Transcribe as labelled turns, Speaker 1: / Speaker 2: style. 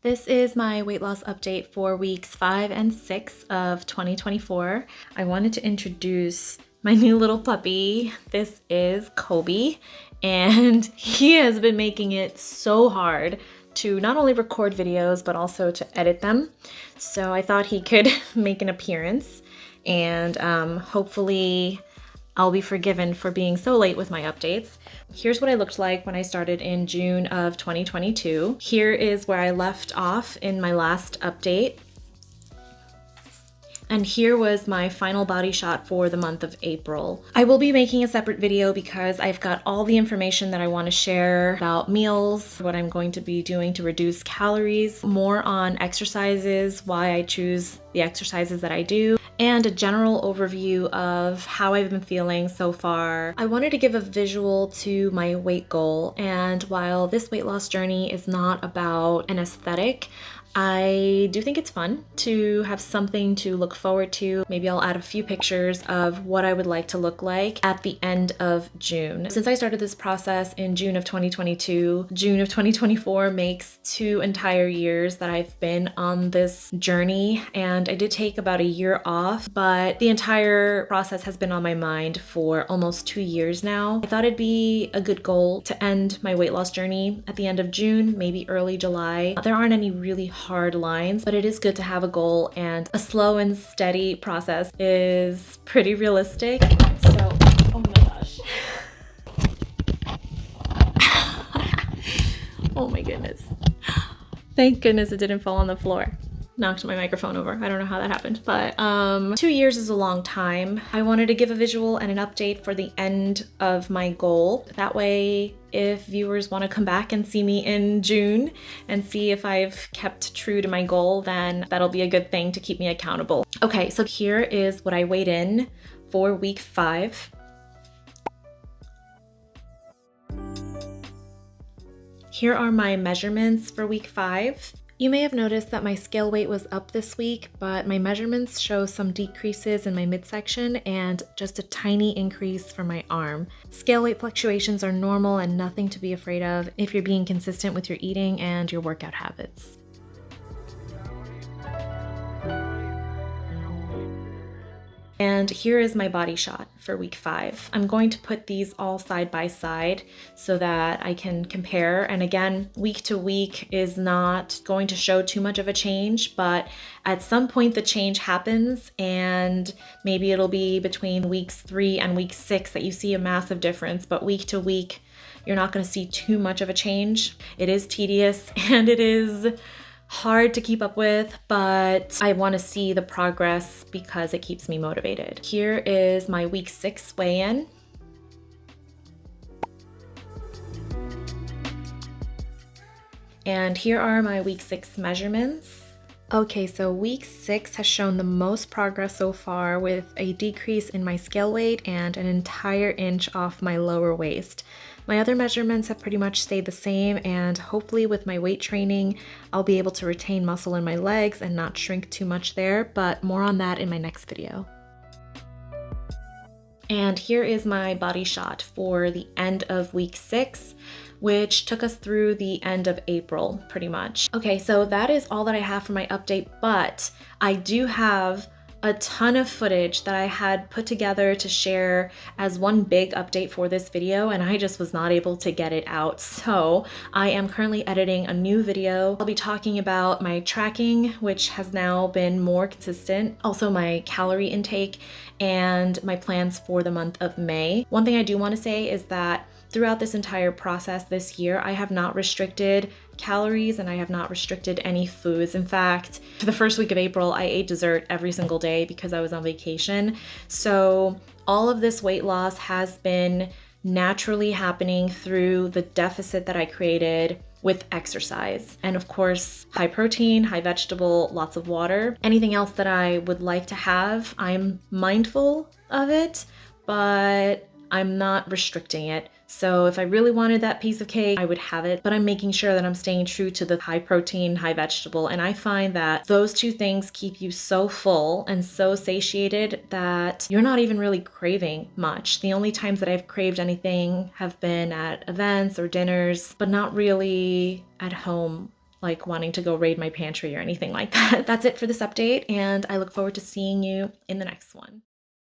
Speaker 1: This is my weight loss update for weeks 5 and 6 of 2024. I wanted to introduce my new little puppy. This is Kobe, and he has been making it so hard to not only record videos, but also to edit them. So I thought he could make an appearance, and hopefully I'll be forgiven for being so late with my updates. Here's what I looked like when I started in June of 2022. Here is where I left off in my last update. And here was my final body shot for the month of April. I will be making a separate video because I've got all the information that I want to share about meals, what I'm going to be doing to reduce calories, more on exercises, why I choose the exercises that I do, and a general overview of how I've been feeling so far. I wanted to give a visual to my weight goal, and while this weight loss journey is not about an aesthetic, I do think it's fun to have something to look forward to. Maybe I'll add a few pictures of what I would like to look like at the end of June. Since I started this process in June of 2022, June of 2024 makes 2 entire years that I've been on this journey, and I did take about a year off, but the entire process has been on my mind for almost 2 years now. I thought it'd be a good goal to end my weight loss journey at the end of June, maybe early July. There aren't any really hard lines, but it is good to have a goal, and a slow and steady process is pretty realistic. So, oh my gosh. Oh my goodness. Thank goodness it didn't fall on the floor. Knocked my microphone over. I don't know how that happened, but 2 years is a long time. I wanted to give a visual and an update for the end of my goal. That way, if viewers want to come back and see me in June and see if I've kept true to my goal, then that'll be a good thing to keep me accountable. Okay, so here is what I weighed in for week 5. Here are my measurements for week 5. You may have noticed that my scale weight was up this week, but my measurements show some decreases in my midsection and just a tiny increase for my arm. Scale weight fluctuations are normal and nothing to be afraid of if you're being consistent with your eating and your workout habits. And here is my body shot for week 5. I'm going to put these all side by side so that I can compare. And again, week to week is not going to show too much of a change, but at some point the change happens, and maybe it'll be between weeks 3 and week 6 that you see a massive difference, but week to week, you're not going to see too much of a change. It is tedious and it is hard to keep up with, but I want to see the progress because it keeps me motivated. Here is my week 6 weigh-in. And here are my week 6 measurements. Okay, so week 6 has shown the most progress so far, with a decrease in my scale weight and an entire inch off my lower waist. My other measurements have pretty much stayed the same, and hopefully with my weight training, I'll be able to retain muscle in my legs and not shrink too much there, but more on that in my next video. And here is my body shot for the end of week 6, which took us through the end of April, pretty much. Okay, so that is all that I have for my update, but I do have a ton of footage that I had put together to share as one big update for this video, and I just was not able to get it out. So I am currently editing a new video. I'll be talking about my tracking, which has now been more consistent, also my calorie intake, and my plans for the month of May. One thing I do want to say is that throughout this entire process this year, I have not restricted calories and I have not restricted any foods. In fact, for the first week of April, I ate dessert every single day because I was on vacation. So all of this weight loss has been naturally happening through the deficit that I created with exercise. And of course, high protein, high vegetable, lots of water. Anything else that I would like to have, I'm mindful of it, but I'm not restricting it. So if I really wanted that piece of cake, I would have it, but I'm making sure that I'm staying true to the high protein, high vegetable. And I find that those two things keep you so full and so satiated that you're not even really craving much. The only times that I've craved anything have been at events or dinners, but not really at home like wanting to go raid my pantry or anything like that. That's it for this update, and I look forward to seeing you in the next one.